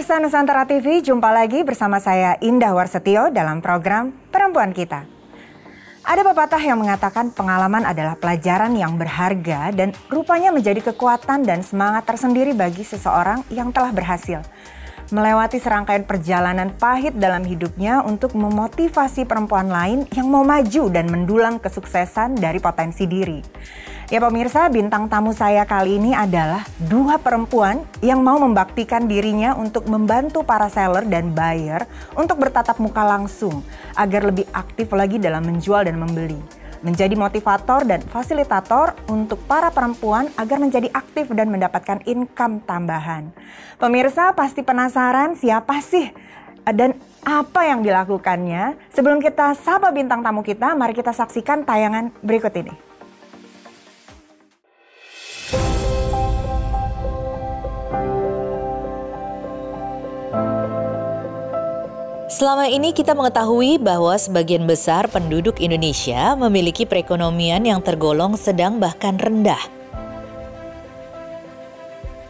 Pemirsa Nusantara TV, jumpa lagi bersama saya Indah Warsetio dalam program Perempuan Kita. Ada pepatah yang mengatakan pengalaman adalah pelajaran yang berharga dan rupanya menjadi kekuatan dan semangat tersendiri bagi seseorang yang telah berhasil melewati serangkaian perjalanan pahit dalam hidupnya untuk memotivasi perempuan lain yang mau maju dan mendulang kesuksesan dari potensi diri. Ya pemirsa, bintang tamu saya kali ini adalah dua perempuan yang mau membaktikan dirinya untuk membantu para seller dan buyer untuk bertatap muka langsung agar lebih aktif lagi dalam menjual dan membeli. Menjadi motivator dan fasilitator untuk para perempuan agar menjadi aktif dan mendapatkan income tambahan. Pemirsa pasti penasaran siapa sih dan apa yang dilakukannya? Sebelum kita sapa bintang tamu kita, mari kita saksikan tayangan berikut ini. Selama ini kita mengetahui bahwa sebagian besar penduduk Indonesia memiliki perekonomian yang tergolong sedang bahkan rendah.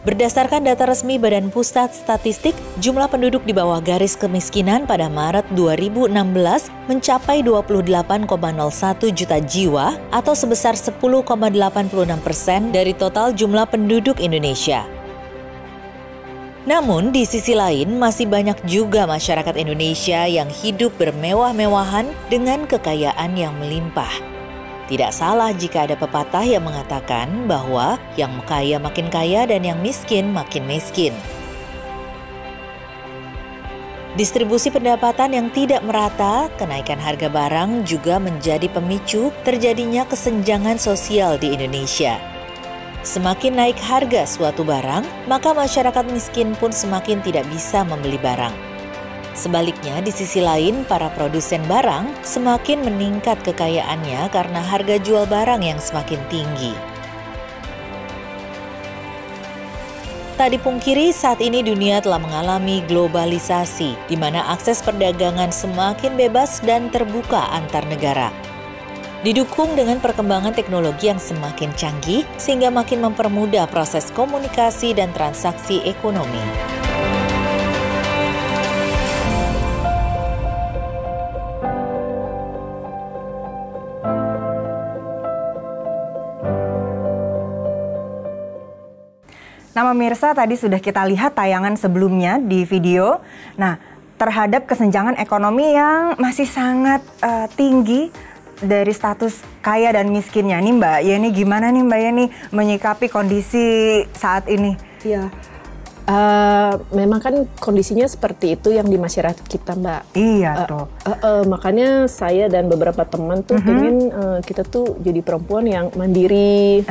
Berdasarkan data resmi Badan Pusat Statistik, jumlah penduduk di bawah garis kemiskinan pada Maret 2016 mencapai 28,01 juta jiwa atau sebesar 10,86% dari total jumlah penduduk Indonesia. Namun di sisi lain masih banyak juga masyarakat Indonesia yang hidup bermewah-mewahan dengan kekayaan yang melimpah. Tidak salah jika ada pepatah yang mengatakan bahwa yang kaya makin kaya dan yang miskin makin miskin. Distribusi pendapatan yang tidak merata, kenaikan harga barang juga menjadi pemicu terjadinya kesenjangan sosial di Indonesia. Semakin naik harga suatu barang, maka masyarakat miskin pun semakin tidak bisa membeli barang. Sebaliknya, di sisi lain, para produsen barang semakin meningkat kekayaannya karena harga jual barang yang semakin tinggi. Tak dipungkiri, saat ini dunia telah mengalami globalisasi, di mana akses perdagangan semakin bebas dan terbuka antar negara. Didukung dengan perkembangan teknologi yang semakin canggih sehingga makin mempermudah proses komunikasi dan transaksi ekonomi. Nah pemirsa, tadi sudah kita lihat tayangan sebelumnya di video. Nah, terhadap kesenjangan ekonomi yang masih sangat tinggi dari status kaya dan miskinnya nih Mbak Yeni, gimana nih Mbak Yeni menyikapi kondisi saat ini? Iya, memang kan kondisinya seperti itu yang di masyarakat kita Mbak. Iya tuh. Makanya saya dan beberapa teman tuh pengen kita tuh jadi perempuan yang mandiri,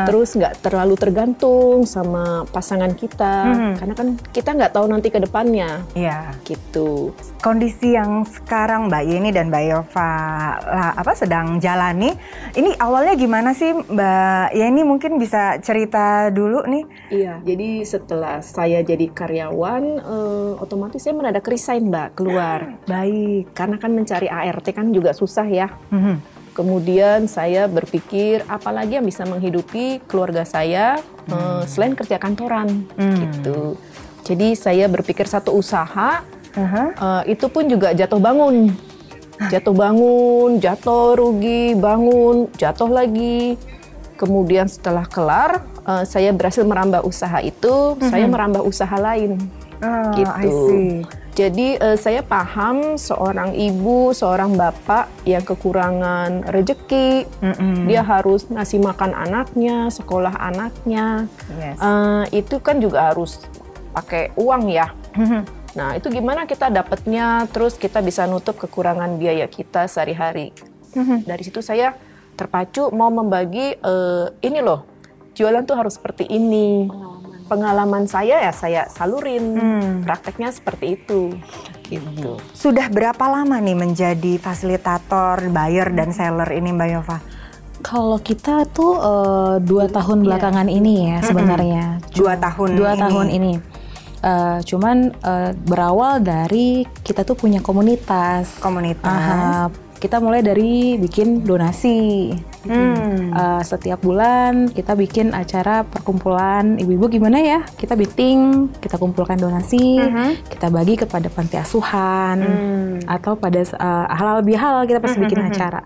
terus nggak terlalu tergantung sama pasangan kita, karena kan kita nggak tahu nanti ke depannya. Iya. Gitu. Kondisi yang sekarang Mbak Yeni dan Mbak Yova sedang jalani, ini awalnya gimana sih Mbak Yeni? Mungkin bisa cerita dulu nih. Iya, jadi setelah saya jadi karyawan, otomatis saya mendadak resign Mbak, keluar. Baik. Karena kan mencari ART kan juga susah ya. Kemudian saya berpikir apalagi yang bisa menghidupi keluarga saya selain kerja kantoran gitu. Jadi saya berpikir satu usaha, itu pun juga jatuh bangun. Jatuh bangun, jatuh rugi, bangun, jatuh lagi. Kemudian setelah kelar, saya berhasil merambah usaha itu, saya merambah usaha lain. Gitu. Jadi saya paham seorang ibu, seorang bapak yang kekurangan rejeki, dia harus ngasih makan anaknya, sekolah anaknya, itu kan juga harus pakai uang ya. Nah itu gimana kita dapatnya, terus kita bisa nutup kekurangan biaya kita sehari-hari. Dari situ saya terpacu mau membagi, ini loh, jualan tuh harus seperti ini. Pengalaman saya ya saya salurin, prakteknya seperti itu. Gitu. Sudah berapa lama nih menjadi fasilitator buyer dan seller ini Mbak Yova? Kalau kita tuh 2 tahun belakangan ini ya sebenarnya. 2 tahun ini. Cuman berawal dari kita tuh punya komunitas. kita mulai dari bikin donasi. Setiap bulan kita bikin acara perkumpulan ibu-ibu gimana ya, kita meeting, kita kumpulkan donasi, kita bagi kepada panti asuhan, atau pada halal bihalal kita pasti bikin acara.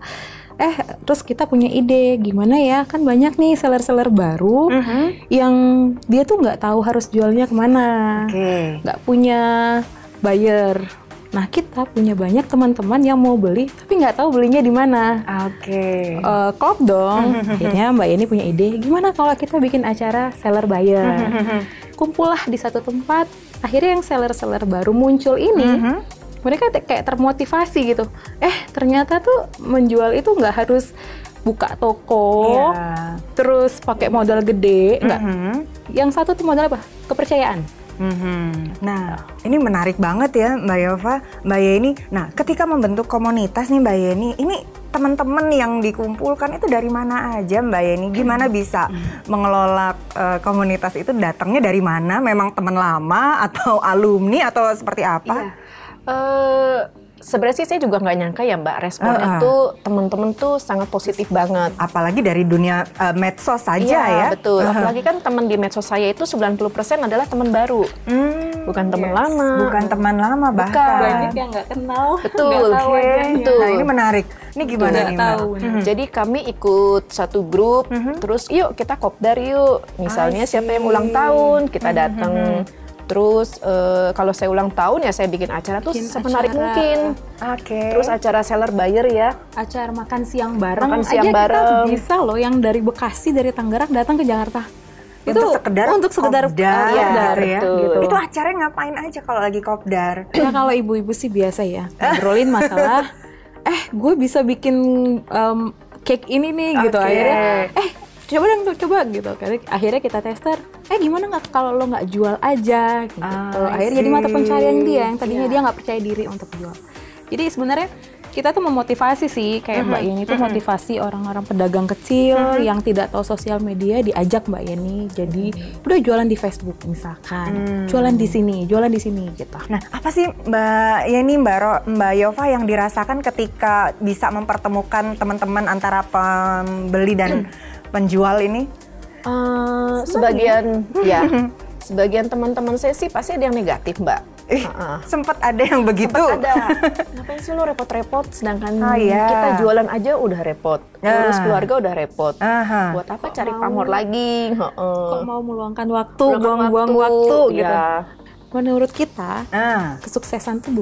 Terus kita punya ide gimana ya, kan banyak nih seller-seller baru yang dia tuh nggak tahu harus jualnya kemana, nggak punya buyer. Nah, kita punya banyak teman-teman yang mau beli tapi nggak tahu belinya di mana. Klop dong. Akhirnya Mbak Yeni punya ide, gimana kalau kita bikin acara seller buyer. Kumpullah di satu tempat. Akhirnya yang seller-seller baru muncul ini, mereka kayak termotivasi gitu. Ternyata tuh menjual itu nggak harus buka toko, terus pakai modal gede, enggak. Yang satu tuh modal apa? Kepercayaan. Nah, ini menarik banget ya Mbak Yova, Mbak Yeni. Nah, ketika membentuk komunitas nih Mbak Yeni, ini teman-teman yang dikumpulkan itu dari mana aja Mbak Yeni? Gimana bisa mengelola komunitas itu, datangnya dari mana? Memang teman lama atau alumni atau seperti apa? Sebenarnya sih saya juga nggak nyangka ya Mbak, responnya tuh teman-teman tuh sangat positif banget. Apalagi dari dunia medsos saja ya. Betul, apalagi kan teman di medsos saya itu 90% adalah teman baru. Bukan teman lama. Bukan teman lama bahkan. Banyak yang nggak kenal. Betul, betul. Nah, ini menarik. Ini gimana nih Mbak? Jadi kami ikut satu grup, terus yuk kita kopdar yuk. Misalnya siapa yang ulang tahun, kita datang. Terus kalau saya ulang tahun ya saya bikin acara tuh semenarik mungkin. Terus acara seller buyer ya. Acara makan siang bareng. Makan siang bareng. Kita bisa loh yang dari Bekasi, dari Tangerang datang ke Jakarta. Untuk sekedar kopdar ya. Gitu. Itu acaranya ngapain aja kalau lagi kopdar? Ya kalau ibu-ibu sih biasa ya, ngobrolin masalah. Gue bisa bikin cake ini nih gitu. Akhirnya coba gitu. Akhirnya kita tester. Gimana nggak kalau lo nggak jual aja gitu. Akhirnya jadi mata pencarian dia yang tadinya dia nggak percaya diri untuk jual. Jadi sebenarnya kita tuh memotivasi sih, kayak Mbak Yeni tuh motivasi orang-orang pedagang kecil yang tidak tahu sosial media, diajak Mbak Yeni. Jadi udah jualan di Facebook misalkan, jualan di sini gitu. Nah, apa sih Mbak Yeni, Mbak Yova yang dirasakan ketika bisa mempertemukan teman-teman antara pembeli dan penjual ini? Sebagian teman-teman saya sih pasti ada yang negatif Mbak. Sempat ada yang begitu. Sempat ada. Ngapain sih lo repot-repot, sedangkan kita jualan aja udah repot, urus keluarga udah repot. Buat apa cari pamor lagi? Kok mau meluangkan waktu, buang-buang waktu gitu. Menurut kita, kesuksesan tuh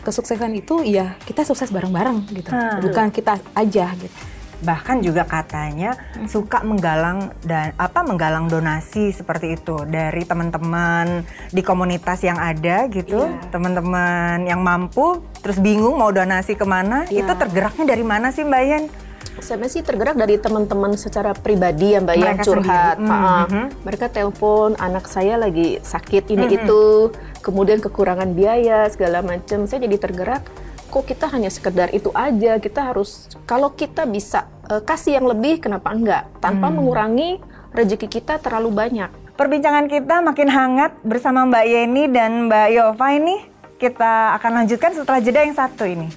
kesuksesan itu ya kita sukses bareng-bareng gitu. Bukan kita aja gitu. Bahkan juga katanya suka menggalang donasi seperti itu dari teman-teman di komunitas yang ada gitu, teman-teman yang mampu terus bingung mau donasi kemana, itu tergeraknya dari mana sih Mbak Yen? Sebenarnya sih tergerak dari teman-teman secara pribadi ya Mbak, yang curhat. Mereka telepon, anak saya lagi sakit ini itu, kemudian kekurangan biaya segala macam. Saya jadi tergerak. Kok kita hanya sekedar itu aja, kita harus, kalau kita bisa kasih yang lebih, kenapa enggak? Tanpa mengurangi rezeki kita terlalu banyak. Perbincangan kita makin hangat bersama Mbak Yeni dan Mbak Yova ini. Kita akan lanjutkan setelah jeda yang satu ini.